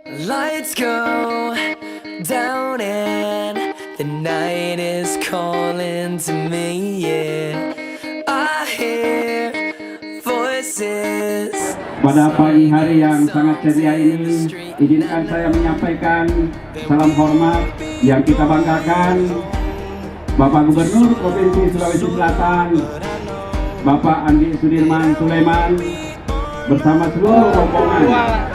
Lights go down and the night is calling to me, yeah. I hear voices. Pada pagi hari yang sangat ceria ini, izinkan saya menyampaikan salam hormat yang kita banggakan Bapak Gubernur Provinsi Sulawesi Selatan, Bapak Andi Sudirman Sulaiman bersama seluruh rombongan